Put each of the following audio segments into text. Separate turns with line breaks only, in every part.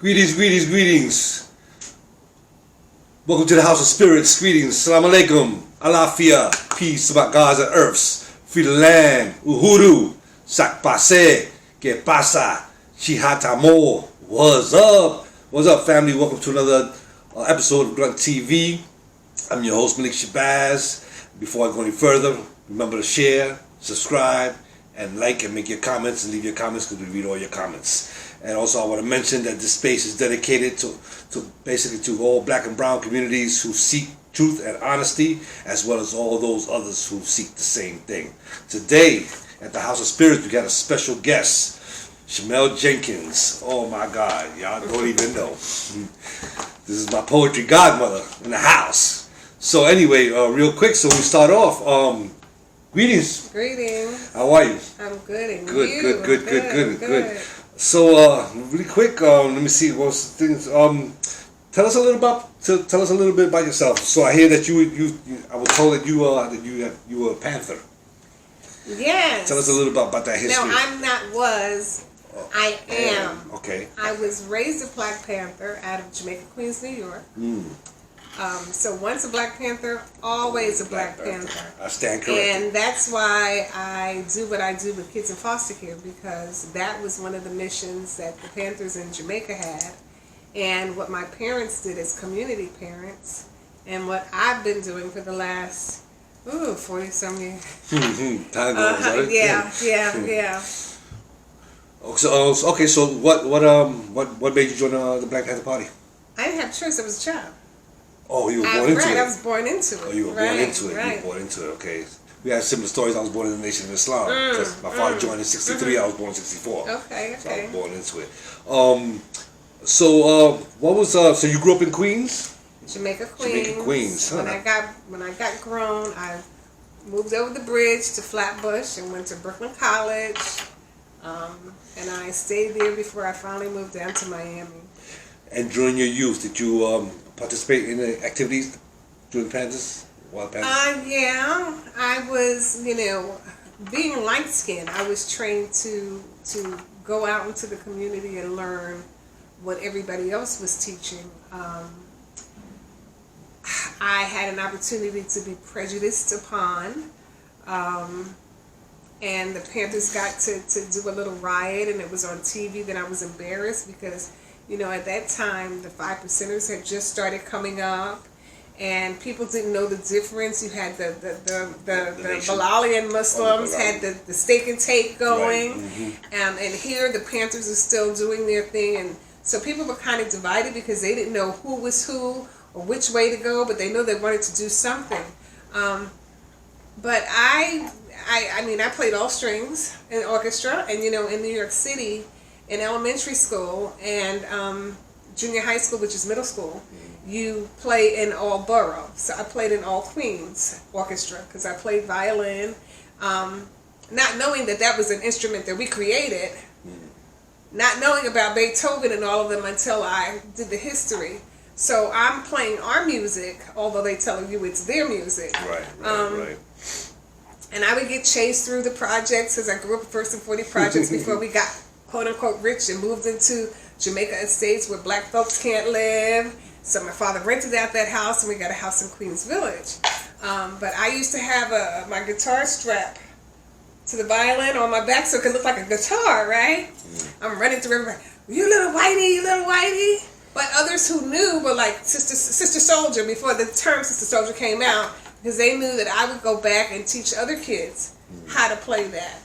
Greetings, greetings, greetings. Welcome to the House of Spirits. Greetings. Salam alaikum. Alafia. Peace about gods and earths. Free the land. Uhuru. Sak pase. Que pasa. Chihatamo. What's up? What's up, family? Welcome to another episode of Grunt TV. I'm your host, Malik Shabazz. Before I go any further, remember to share, subscribe, and like and make your comments and leave your comments because we read all your comments. And also I want to mention that this space is dedicated to basically to all black and brown communities who seek truth and honesty, as well as all those others who seek the same thing. Today at the House of Spirits we got a special guest, Shemele Jenkins. Oh my God, y'all don't even know. This is my poetry godmother in the house. So anyway, real quick, so we start off. Greetings.
Greetings.
How are you?
I'm good, and
good,
you?
Good. So, really quick, let me see what's the things. Tell us a little bit about yourself. So I hear that you I was told that you were a Panther.
Yes.
Tell us a little bit about that history.
No, I'm not. I am.
Okay.
I was raised a Black Panther out of Jamaica, Queens, New York. So once a Black Panther, always a Black Panther.
I stand corrected.
And that's why I do what I do with kids in foster care, because that was one of the missions that the Panthers in Jamaica had. And what my parents did as community parents, and what I've been doing for the last 40-some years.
Time goes, right?
Yeah.
Okay, so what made you join the Black Panther Party?
I didn't have a choice. I was a child.
Oh, you were born into it.
I was born into it.
Oh, you were born into it.
Right.
You were born into it. Okay. We have similar stories. I was born in the Nation of Islam because my father joined in '63. I was born in '64.
Okay.
So I was born into it. So you grew up in Queens?
Jamaica, Queens.
Huh.
When I got grown, I moved over the bridge to Flatbush and went to Brooklyn College. And I stayed there before I finally moved down to Miami.
And during your youth, did you participate in the activities during Panthers? Wild Panthers?
Yeah. I was, being light-skinned, I was trained to go out into the community and learn what everybody else was teaching. I had an opportunity to be prejudiced upon. And the Panthers got to do a little riot, and it was on TV. Then I was embarrassed because, at that time, the 5%ers had just started coming up, and people didn't know the difference. You had the Bilalian Muslims had the steak and take going,
right.
And here the Panthers are still doing their thing, and so people were kind of divided because they didn't know who was who or which way to go, but they know they wanted to do something. But I played all strings in orchestra, and in New York City, in elementary school and junior high school, which is middle school, you play in all borough. So I played in all Queens orchestra because I played violin, not knowing that was an instrument that we created, not knowing about Beethoven and all of them until I did the history. So I'm playing our music, although they tell you it's their music.
Right.
And I would get chased through the projects because I grew up first in 40 projects before we got quote-unquote rich and moved into Jamaica Estates where black folks can't live. So my father rented out that house, and we got a house in Queens Village. But I used to have my guitar strap to the violin on my back so it could look like a guitar, right? I'm running through everybody, you little whitey. But others who knew were like Sister Soldier before the term Sister Soldier came out, because they knew that I would go back and teach other kids how to play that.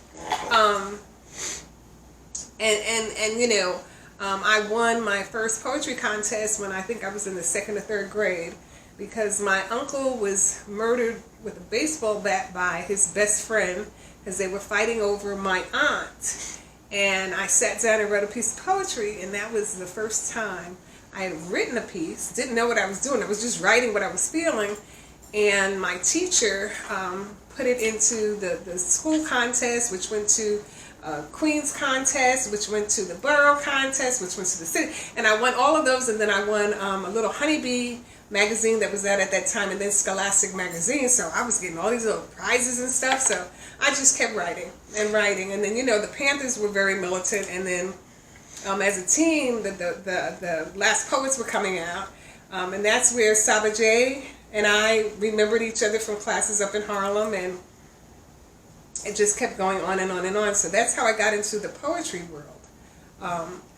I won my first poetry contest when I think I was in the 2nd or 3rd grade, because my uncle was murdered with a baseball bat by his best friend because they were fighting over my aunt. And I sat down and wrote a piece of poetry, and that was the first time I had written a piece. Didn't know what I was doing. I was just writing what I was feeling. And my teacher put it into the school contest, which went to Queens contest, which went to the borough contest, which went to the city. And I won all of those, and then I won a little honeybee magazine that was out at that time, and then Scholastic magazine. So I was getting all these little prizes and stuff. So I just kept writing. And then, the Panthers were very militant, and then as a team, the last poets were coming out, and that's where Saba J and I remembered each other from classes up in Harlem, and it just kept going on and on and on. So that's how I got into the poetry world.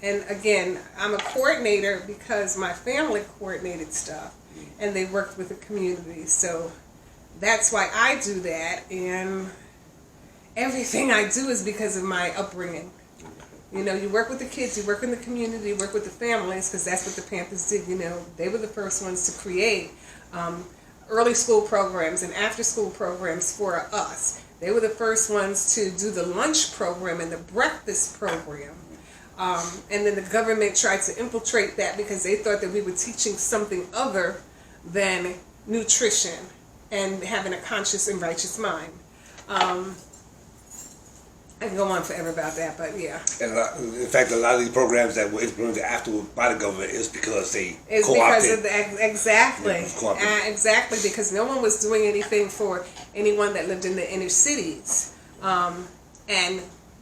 And again, I'm a coordinator because my family coordinated stuff, and they worked with the community. So that's why I do that, and everything I do is because of my upbringing. You know, you work with the kids, you work in the community, you work with the families, because that's what the Panthers did. You know, they were the first ones to create early school programs and after school programs for us. They were the first ones to do the lunch program and the breakfast program. And then the government tried to infiltrate that because they thought that we were teaching something other than nutrition and having a conscious and righteous mind. I can go on forever about that, but yeah.
And in fact, a lot of these programs that were implemented afterward by the government is because they
it's
co-opted.
Because of exactly,
Exactly,
because no one was doing anything for anyone that lived in the inner cities, and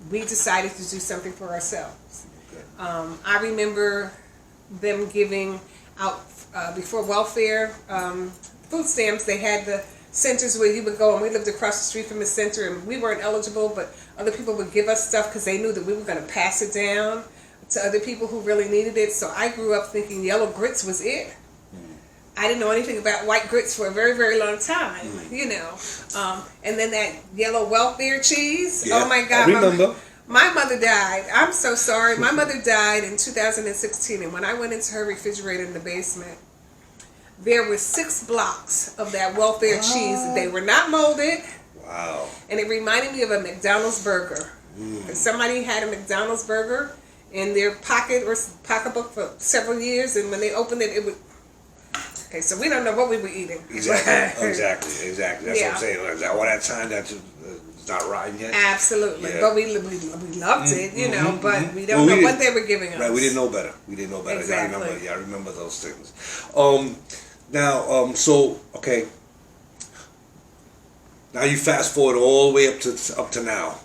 we decided to do something for ourselves. Okay. I remember them giving out before welfare food stamps. They had the centers where you would go, and we lived across the street from the center, and we weren't eligible, but other people would give us stuff because they knew that we were going to pass it down to other people who really needed it. So I grew up thinking yellow grits was it. I didn't know anything about white grits for a very, very long time, you know. And then that yellow welfare cheese.
Yeah,
oh my God.
I remember.
My mother died. I'm so sorry. My mother died in 2016, and when I went into her refrigerator in the basement, there were 6 blocks of that welfare cheese. They were not molded.
Wow.
And it reminded me of a McDonald's burger. Somebody had a McDonald's burger in their pocket or pocketbook for several years, and when they opened it, it would... Okay, so we don't know what we were eating.
Exactly. That's what I'm saying. All that time that's not rotten yet.
Absolutely. Yeah. But we loved it, you know, but we don't know what they were giving us.
Right, we didn't know better.
Exactly.
I remember those things. Now, so, okay. Now you fast forward all the way up to now.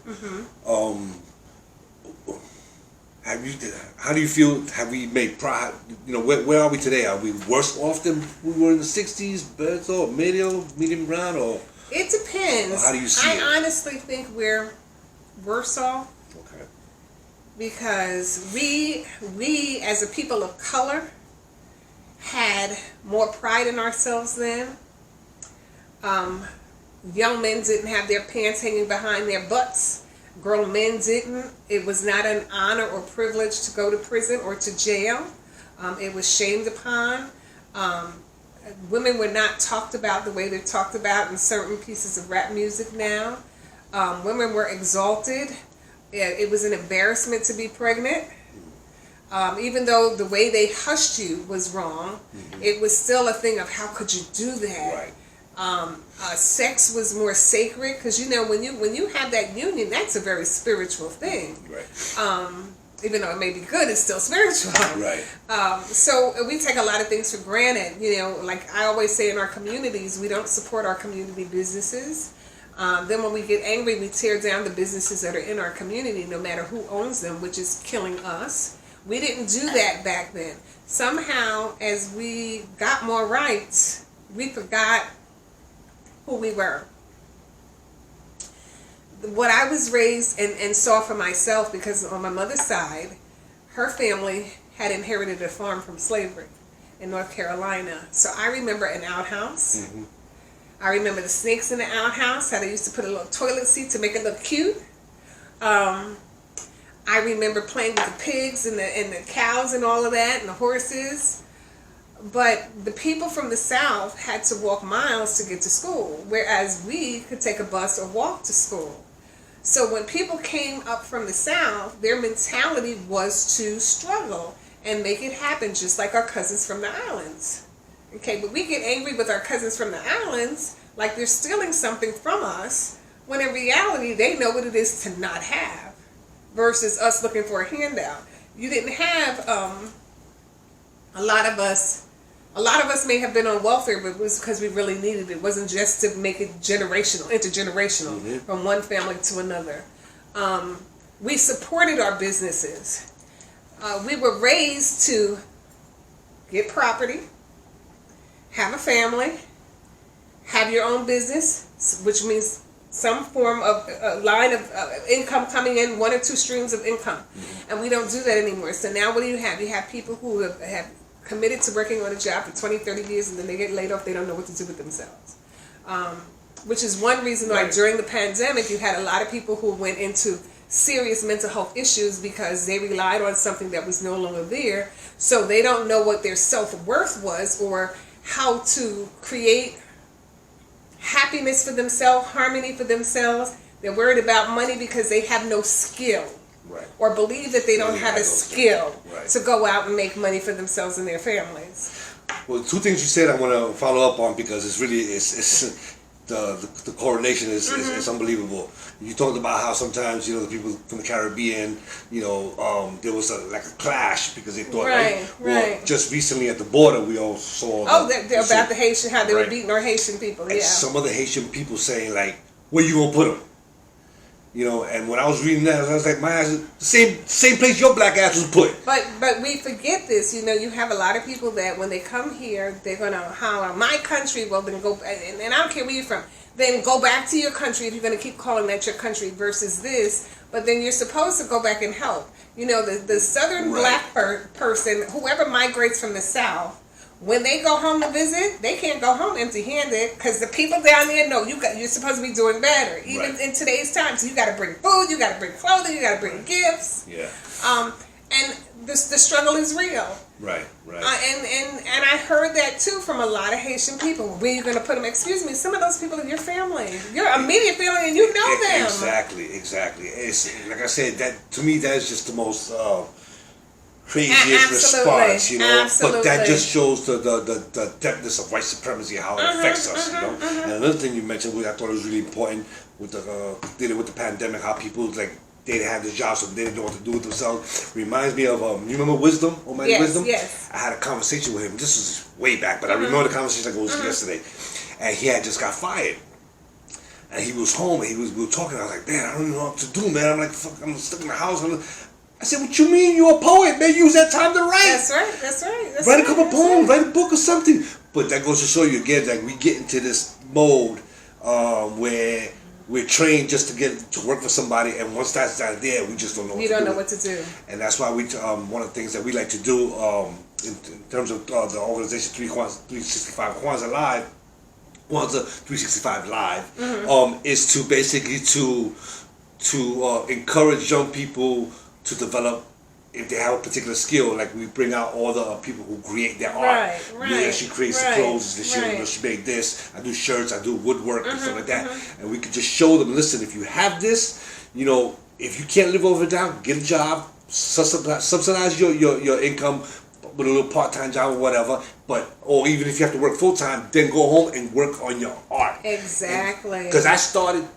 How do you feel? Have we made progress? You know, where are we today? Are we worse off than we were in the '60s? Better or medium ground, or
it depends.
Or how do you see it?
I honestly think we're worse off.
Okay.
Because we as a people of color had more pride in ourselves then. Young men didn't have their pants hanging behind their butts. Grown men didn't. It was not an honor or privilege to go to prison or to jail. It was shamed upon. Women were not talked about the way they're talked about in certain pieces of rap music now. Women were exalted. It was an embarrassment to be pregnant. Even though the way they hushed you was wrong, it was still a thing of how could you do that?
Right.
Sex was more sacred because you know when you have that union, that's a very spiritual thing.
Right.
Even though it may be good, it's still spiritual.
Right.
So we take a lot of things for granted. You know, like I always say in our communities, we don't support our community businesses. Then when we get angry, we tear down the businesses that are in our community, no matter who owns them, which is killing us. We didn't do that back then. Somehow, as we got more rights, we forgot who we were. What I was raised and saw for myself, because on my mother's side, her family had inherited a farm from slavery in North Carolina. So I remember an outhouse. I remember the snakes in the outhouse, how they used to put a little toilet seat to make it look cute. I remember playing with the pigs and the cows and all of that, and the horses. But the people from the South had to walk miles to get to school, whereas we could take a bus or walk to school. So when people came up from the South, their mentality was to struggle and make it happen, just like our cousins from the islands. Okay, but we get angry with our cousins from the islands like they're stealing something from us, when in reality they know what it is to not have, versus us looking for a handout. You didn't have a lot of us may have been on welfare, but it was because we really needed it. It wasn't just to make it generational, intergenerational, from one family to another. We supported our businesses. we were raised to get property, have a family, have your own business, which means some form of line of income coming in, one or two streams of income. Mm-hmm. And we don't do that anymore. So now what do you have? You have people who have committed to working on a job for 20, 30 years, and then they get laid off. They don't know what to do with themselves. Which is one reason why during the pandemic you had a lot of people who went into serious mental health issues because they relied on something that was no longer there. So they don't know what their self-worth was or how to create happiness for themselves, harmony for themselves. They're worried about money because they have no skill.
Right.
Or believe that they don't have a skill
right.
to go out and make money for themselves and their families.
Well, two things you said I want to follow up on because it's really it's the correlation is it's unbelievable. You talked about how sometimes the people from the Caribbean, there was like a clash because they thought
right.
Well, just recently at the border we all saw.
They're about the Haitian, how they were beating our Haitian people.
And some of the Haitian people saying like, "Where you gonna put them?" And when I was reading that, I was like, "My ass, same place your black ass was put."
But we forget this. You have a lot of people that when they come here, they're gonna holler, "My country." Well, then go, and I don't care where you're from. Then go back to your country if you're gonna keep calling that your country versus this. But then you're supposed to go back and help. The southern black person, whoever migrates from the south. When they go home to visit, they can't go home empty-handed because the people down there know you're supposed to be doing better, even in today's time. So you got to bring food, you got to bring clothing, you got to bring gifts.
Yeah.
And the struggle is real.
Right.
And I heard that too from a lot of Haitian people. Where you going to put them? Excuse me, some of those people are your family, your immediate family, and you know them.
Exactly. It's like I said, that to me that is just the most. Craziest response,
Absolutely.
But that just shows the depthness of white supremacy, how it affects us, And another thing you mentioned, which I thought was really important, with dealing with the pandemic, how people they didn't have the job, so they didn't know what to do with themselves. Reminds me of you remember Wisdom, Almighty Wisdom?
Yes.
I had a conversation with him. This was way back, but I remember the conversation like it was yesterday, and he had just got fired. And he was home, and we were talking. I was like, man, I don't know what to do, man. I'm like, fuck, I'm stuck in the house. I said, what you mean? You're a poet, man. Use that time to write.
That's right.
Write a couple poems, write a book or something. But that goes to show you again that we get into this mode where we're trained just to work for somebody, and once that's not there, we just don't know what to do.
You don't know what to do.
And that's why we one of the things that we like to do in terms of the organization 365 Kwanzaa Live, Kwanzaa 365 Live, is to basically to encourage young people to develop if they have a particular skill. Like we bring out all the people who create their art. Yeah, she creates the clothes, she made this. I do shirts, I do woodwork and stuff like that. And we could just show them, listen, if you have this, if you can't live over down, get a job, subsidize your income with a little part-time job or whatever. Or even if you have to work full-time, then go home and work on your art.
Exactly.
Because I started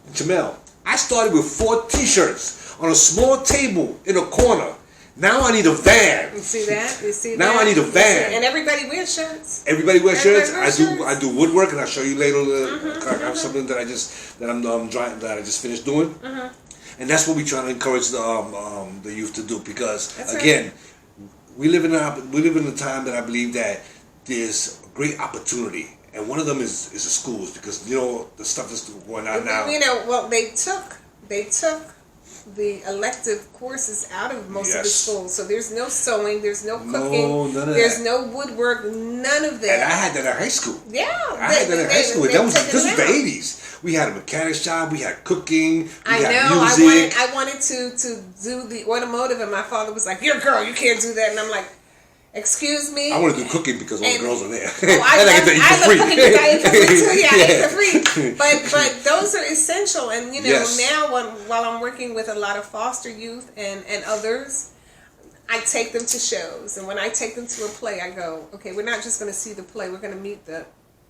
with 4 t-shirts on a small table in a corner. Now I need a van.
You see that?
Now I need a van.
And everybody wears shirts.
Everybody wears shirts. I do woodwork, and I'll show you later. I have something that I just finished doing, and that's what we try to encourage the youth to do. Because we live in a time that I believe that there's a great opportunity. And one of them is the schools, because the stuff that's going on now.
Well, they took the elective courses out of most of the schools, so there's no sewing, there's no cooking, there's no woodwork, none of that.
And I had that in high school.
Yeah,
I had that in high school. This was the 80s. We had a mechanics job, we had cooking, we had music.
I wanted to do the automotive, and my father was like, "You're a girl, you can't do that," and I'm like, excuse me.
I want to do cooking because all the girls are there.
I love cooking because I eat for free too. Yeah, I eat for free. But those are essential. And now while I'm working with a lot of foster youth and others, I take them to shows. And when I take them to a play, I go, okay, we're not just going to see the play. We're going to meet the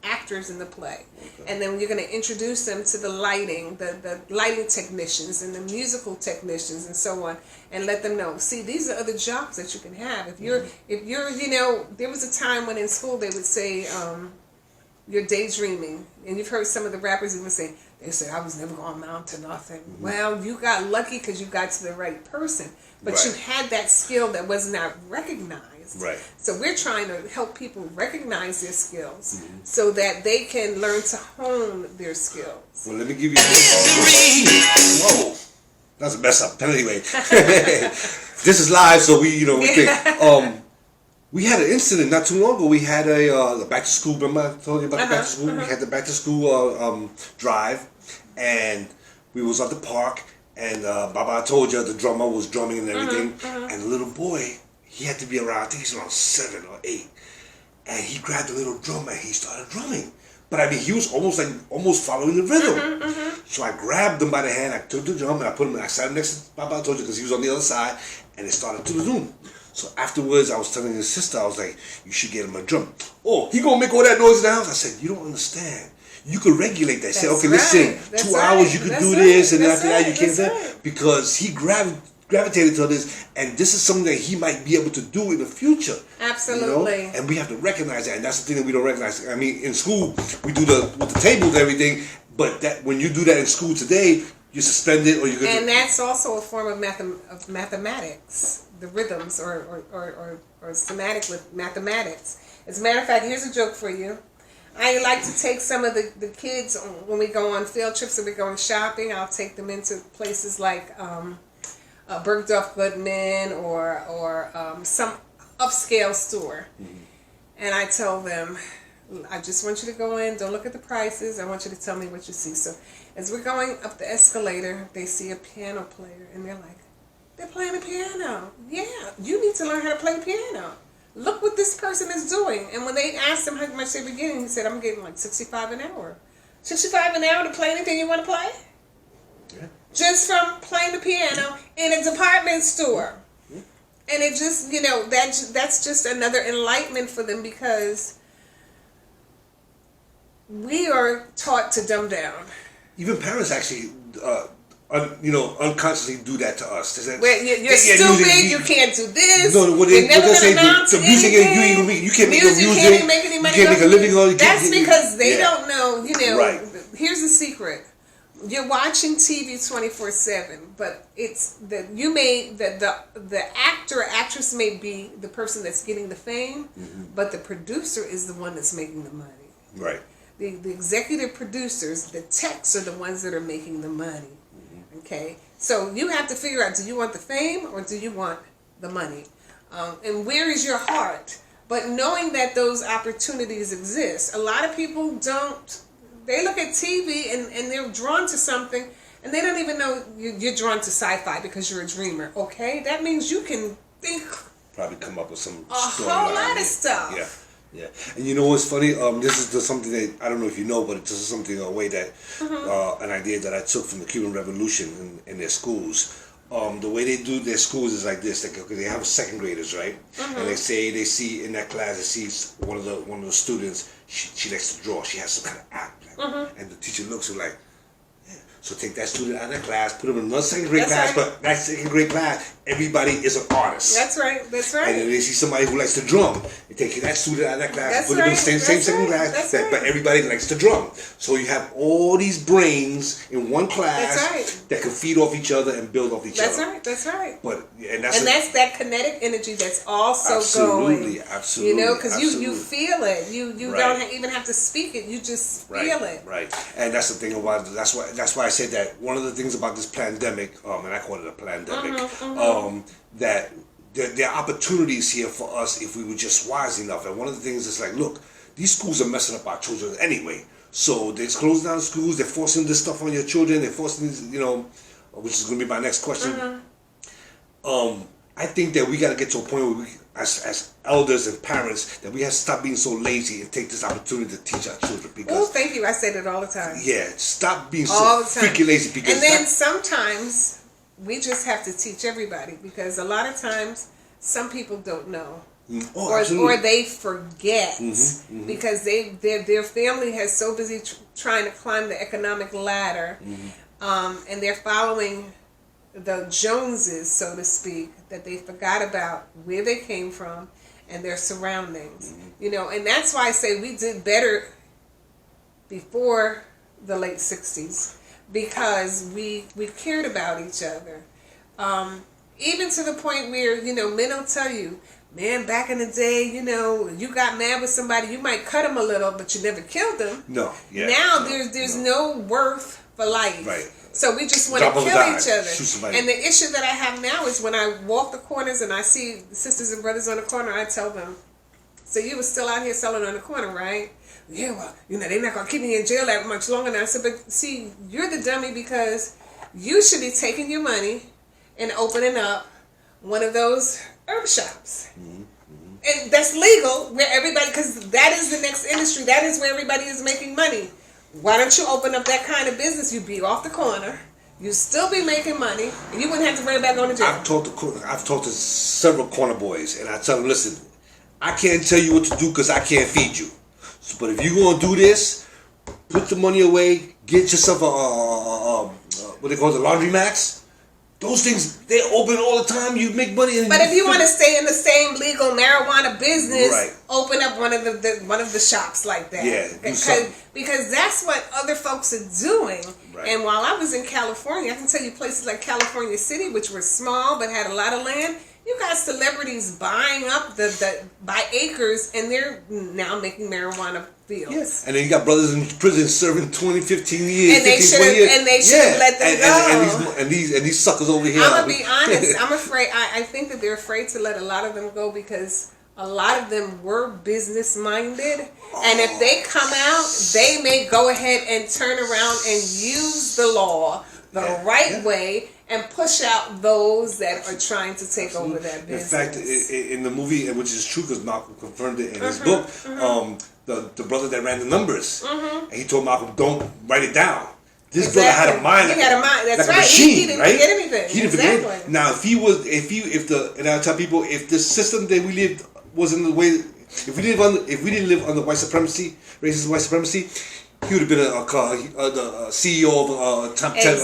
actors in the play, and then you're going to introduce them to the lighting technicians and the musical technicians and so on, and let them know, see, these are other jobs that you can have. If you're there was a time when in school they would say, you're daydreaming. And you've heard some of the rappers even say, they said, I was never going to amount to nothing. Mm-hmm. Well, you got lucky because you got to the right person. But
right.
you had that skill that was not recognized.
Right.
So we're trying to help people recognize their skills mm-hmm. so that they can learn to hone their skills.
Well, let me give you whoa. That's a mess up. But anyway, this is live, so we think. We had an incident not too long ago. We had a back to school. Remember I told you about the back to school? We had the back to school drive, and we was at the park. And Baba, I told you the drummer was drumming and everything. And the little boy, he had to be around. I think he's around 7 or 8, and he grabbed the little drum and he started drumming. But I mean, he was almost following the rhythm. So I grabbed him by the hand. I took the drum and I sat him next to Baba. I told you because he was on the other side, and it started to the zoom. So afterwards, I was telling his sister, I was like, you should get him a drum. Oh, he gonna make all that noise in the house? I said, you don't understand. You could regulate that. Say, okay, listen, 2 hours you could do this, and then after that you can't do that. Because he gravitated to this, and this is something that he might be able to do in the future.
Absolutely.
You know? And we have to recognize that, and that's the thing that we don't recognize. I mean, in school, we do with the tables and everything, but that when you do that in school today, you suspend it, or you could.
And that's also a form of mathematics, the rhythms or semantic with mathematics. As a matter of fact, here's a joke for you. I like to take some of the kids when we go on field trips and we're going shopping. I'll take them into places like Bergdorf Goodman or some upscale store. Mm-hmm. And I tell them, I just want you to go in, don't look at the prices, I want you to tell me what you see. So as we're going up the escalator, they see a piano player and they're like, they're playing a piano. Yeah, you need to learn how to play piano. Look what this person is doing. And when they asked him how much they were getting, he said, I'm getting like $65 an hour. $65 an hour to play anything you want to play? Yeah. Just from playing the piano in a department store. Yeah. And it just, that's just another enlightenment for them because we are taught to dumb down.
Even parents actually, unconsciously do that to us.
You're stupid. You can't do this.
No, what they say, the music, you can't make no music.
You can't make any money.
You can't make a living on it.
That's because they don't know.
Right.
Here's the secret. You're watching TV 24/7, but it's that the actor or actress may be the person that's getting the fame, but the producer is the one that's making the money.
Right.
The executive producers, the techs are the ones that are making the money. Okay, so you have to figure out, do you want the fame or do you want the money? And where is your heart? But knowing that those opportunities exist, a lot of people don't, they look at TV and they're drawn to something and they don't even know you're drawn to sci-fi because you're a dreamer. Okay, that means you can think. Probably
come up with some
a whole lot of stuff.
Yeah. Yeah, and you know what's funny? This is just something that I don't know if you know, but this is something a way that an idea that I took from the Cuban Revolution in their schools. The way they do their schools is like this: they have second graders, right? And they see in that class, they see one of the students. She likes to draw. She has some kind of act, and the teacher looks at her like. So take that student out of that class, put them in another second grade class, but that second grade class, everybody is an artist.
That's right.
And then they see somebody who likes to drum. They take that student out of that class, put them in the same second class, but everybody likes to drum. So you have all these brains in one class that can feed off each other and build off each other.
That's right.
But
that's that kinetic energy that's also going.
Absolutely.
Because you feel it. You don't even have to speak it. You just feel it.
Right. And that's the thing about it. That's why I said that one of the things about this pandemic, and I call it a pandemic, that there are opportunities here for us if we were just wise enough. And one of the things is like, look, these schools are messing up our children anyway. So they're closing down schools, they're forcing this stuff on your children, they're forcing these, which is going to be my next question. I think that we got to get to a point where we, as elders and parents, that we have to stop being so lazy and take this opportunity to teach our children. Because
thank you. I say that all the time.
Yeah, stop being so freaking lazy. Because
and then sometimes we just have to teach everybody because a lot of times some people don't know. Or they forget because their family has so busy trying to climb the economic ladder, and they're following the Joneses, so to speak, that they forgot about where they came from and their surroundings. And that's why I say we did better before the late 60s because we cared about each other. Even to the point where, men will tell you, man, back in the day, you got mad with somebody, you might cut them a little, but you never killed them.
No, yeah.
Now there's no worth for life.
Right.
So we just want to kill each other. And the issue that I have now is when I walk the corners and I see sisters and brothers on the corner, I tell them, so you were still out here selling on the corner, right? Yeah, well, they're not going to keep me in jail that much longer now. I said, but see, you're the dummy because you should be taking your money and opening up one of those herb shops. And that's legal where everybody, because that is the next industry. That is where everybody is making money. Why don't you open up that kind of business? You'd be off the corner. You'd still be making money. And you wouldn't have to worry about going to jail.
I've talked to several corner boys, and I tell them, listen, I can't tell you what to do because I can't feed you. So, but if you're going to do this, put the money away, get yourself what they call the laundromats. Those things, they open all the time. You make money.
But if you want to stay in the same legal marijuana business, open up one of the shops like that.
Yeah,
because that's what other folks are doing. Right. And while I was in California, I can tell you places like California City, which were small but had a lot of land. You got celebrities buying up by acres, and they're now making marijuana fields.
Yes. And then you got brothers in prison serving 20, 15 years,
and they should have let them go.
And these suckers over here.
I'm gonna be honest. I'm afraid. I think that they're afraid to let a lot of them go because a lot of them were business minded, and if they come out, they may go ahead and turn around and use the law the right way and push out those that are trying to take over that business.
In fact, in the movie, which is true because Malcolm confirmed it in his book, the brother that ran the numbers, and he told Malcolm, "Don't write it down." This brother had a mind.
He had a mind. That's
like
right.
A machine,
he didn't forget anything.
He didn't forget it. Now, and I tell people, if the system that we lived was in the way, if we didn't live under white supremacy, racist white supremacy, he would have been the CEO of a top 10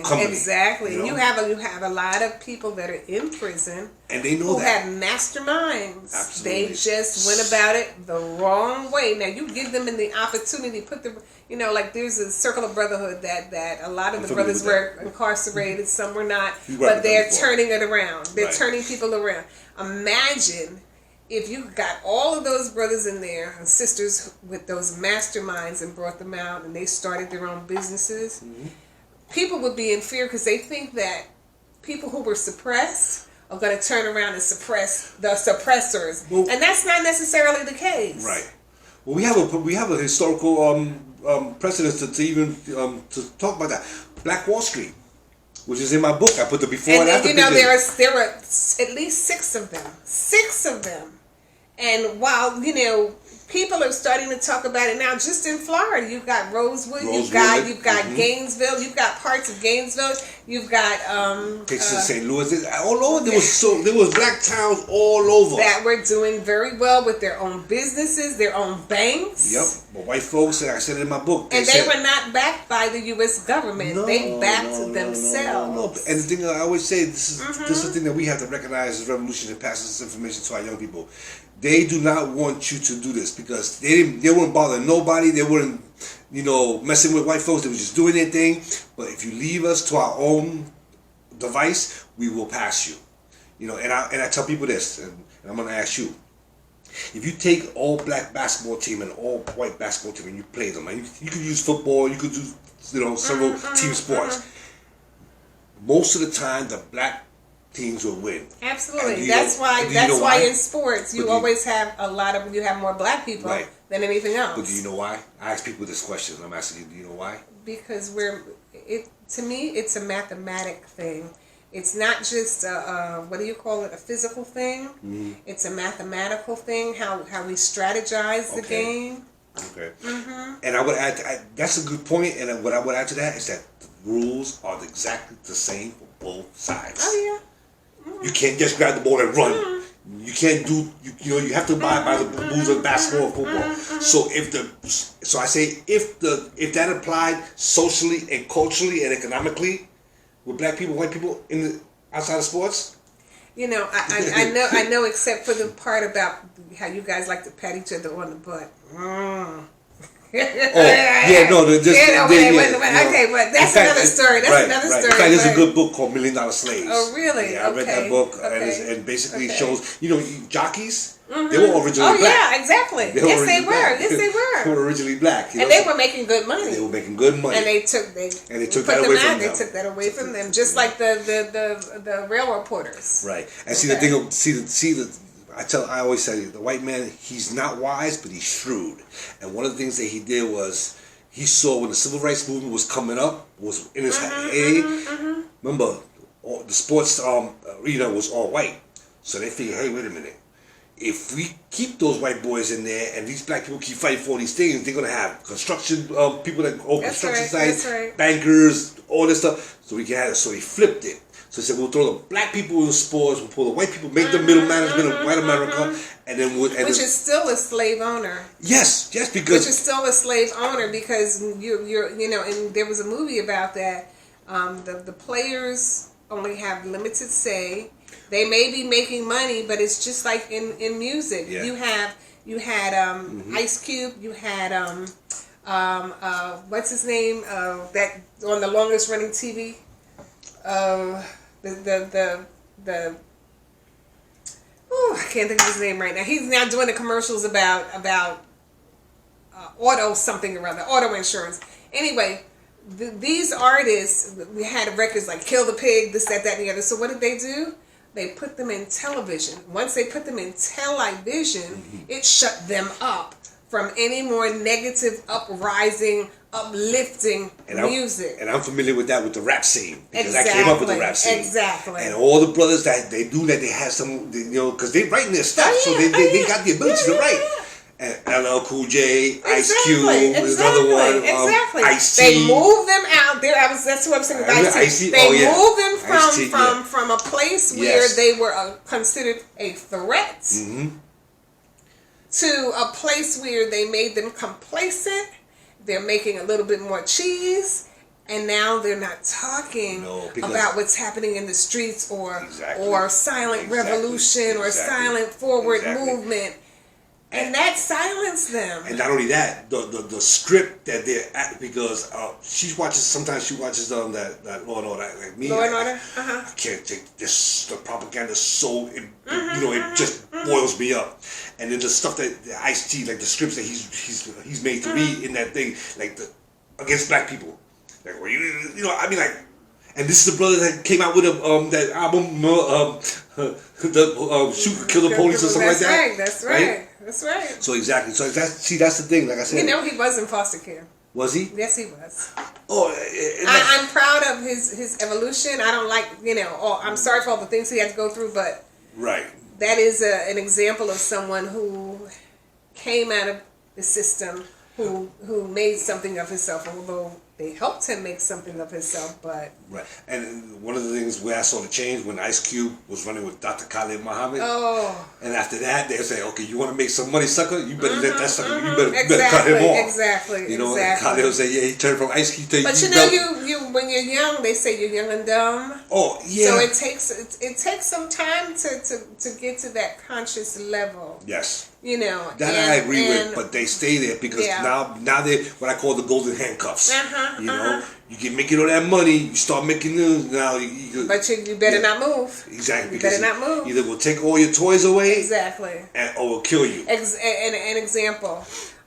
company.
Exactly. You have a lot of people that are in prison
and they know
who have masterminds.
Absolutely.
They just went about it the wrong way. Now you give them the opportunity, like there's a circle of brotherhood that a lot of the brothers were incarcerated, some were not, but they're turning it around. They're turning people around. Imagine if you got all of those brothers in there and sisters with those masterminds and brought them out and they started their own businesses, people would be in fear because they think that people who were suppressed are going to turn around and suppress the suppressors, and that's not necessarily the case.
Right. Well, we have a historical precedent to even to talk about that. Black Wall Street, which is in my book. I put the before and after.
There were at least 6 of them. 6 of them. And while, people are starting to talk about it now, just in Florida, you've got Rosewood, you've got Gainesville, you've got parts of Gainesville, you've got
places in St. Louis, all over. There was black towns all over
that were doing very well with their own businesses, their own banks.
Yep, but white folks, I said it in my book,
they were not backed by the U.S. government. They backed themselves.
No. And the thing I always say, this is the thing that we have to recognize as revolution and pass this information to our young people. They do not want you to do this because they wouldn't bother nobody. They weren't, messing with white folks. They were just doing their thing. But if you leave us to our own device, we will pass you. And I tell people this, and I'm going to ask you. If you take all black basketball team and all white basketball team and you play them, and you could use football, you could do several team sports. Most of the time, the black teams will win.
Absolutely. That's why in sports you always have you have more black people than anything else.
But do you know why? I ask people this question. I'm asking you, do you know why?
Because to me it's a mathematic thing. It's not just a physical thing. Mm-hmm. It's a mathematical thing, how we strategize the game.
Okay. Mm-hmm. And I would add that's a good point, and what I would add to that is that the rules are exactly the same for both sides.
Oh yeah.
You can't just grab the ball and run. You can't do. You have to abide by the rules of basketball and football. So I say if that applied socially and culturally and economically with black people, white people outside of sports.
I know, except for the part about how you guys like to pat each other on the butt.
yeah, no,
okay, but that's another story. That's another story.
In fact, there's a good book called $1 Million Slaves.
Oh, really?
Yeah, I read that book, and basically shows, you know, jockeys. They were originally black.
Yeah, exactly. Yes, they were. Yes, they were.
They were originally black,
and they were making good money.
They were making good money,
and they took that away from them. They took that away from them, just like the railroad porters.
Right, and see the thing. I always say the white man, he's not wise, but he's shrewd. And one of the things that he did was he saw when the civil rights movement was coming up, was in his remember, the sports arena was all white, so they figured, hey, wait a minute. If we keep those white boys in there and these black people keep fighting for these things, they're gonna have construction people that own construction sites, bankers, all this stuff. So we can have it. So he flipped it. So he said, we'll throw the black people in the sports, we'll pull the white people, make them middle management of white America, and then which
is still a slave owner.
Yes, because
which is still a slave owner because you know, and there was a movie about that. The players only have limited say. They may be making money, but it's just like in music. Yeah. You had Ice Cube. You had what's his name? That on the longest running TV. I can't think of his name right now. He's now doing the commercials about auto something or other, auto insurance. Anyway, these artists, we had records like Kill the Pig, this, that, and the other. So what did they do? They put them in television. Once they put them in television, it shut them up from any more negative, uprising, uplifting music.
And I'm familiar with that with the rap scene. Because I came up with the rap scene.
Exactly.
And all the brothers that they do that, they have some, you know, because they writing their stuff, so they got the ability to write. And LL Cool J, Ice Cube, there's another one. Ice-T.
They move them out there. That's what I'm saying. Ice-T. They move them from a place where they were considered a threat to a place where they made them complacent. They're making a little bit more cheese. And now they're not talking about what's happening in the streets or silent revolution or silent forward movement. And that silenced them.
And not only that, the script that they're at, because sometimes she watches that Law and Order, like me.
Law and Order?
I can't take this, the propaganda is so, it just boils me up. And then the stuff that the Ice-T, like the scripts that he's made to read in that thing, like against black people. Like, well, I mean, like, and this is the brother that came out with that album, Shoot, Kill the Police or something like that.
That's right. That's right.
So exactly. So that's the thing. Like I said,
he was in foster care.
Was he?
Yes, he was.
Oh,
I'm proud of his evolution. I don't like I'm sorry for all the things he had to go through, but that is an example of someone who came out of the system, who made something of himself, although they helped him make something of himself, but...
Right. And one of the things where I saw the change when Ice Cube was running with Dr. Khalid Muhammad.
Oh.
And after that, they say, okay, you want to make some money, sucker? You better let that sucker, you better cut him off.
Exactly.
You know, and Khalid will say, yeah, he turned from Ice Cube to...
But you when you're young, they say you're young and dumb.
Oh, yeah.
So it takes some time to get to that conscious level.
Yes.
You know.
That I agree with, but they stay there because now they're what I call the golden handcuffs. You know, you making all that money, you start making news now.
But you better not move.
Exactly.
You better not move.
Either we'll take all your toys away.
Exactly.
Or we'll kill you.
An example.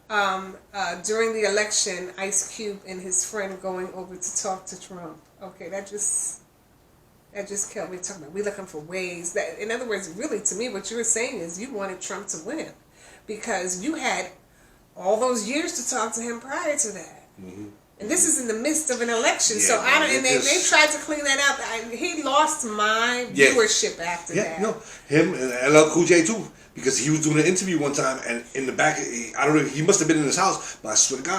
During the election, Ice Cube and his friend going over to talk to Trump. Okay, that just killed me. Talking about we looking for ways that, in other words, really to me, what you were saying is you wanted Trump to win because you had all those years to talk to him prior to that. And this is in the midst of an election, they tried to clean that up. He lost my viewership after that.
No, him and LL Cool J too, because he was doing an interview one time, and in the back, I don't know, he must have been in his house, but I swear to God.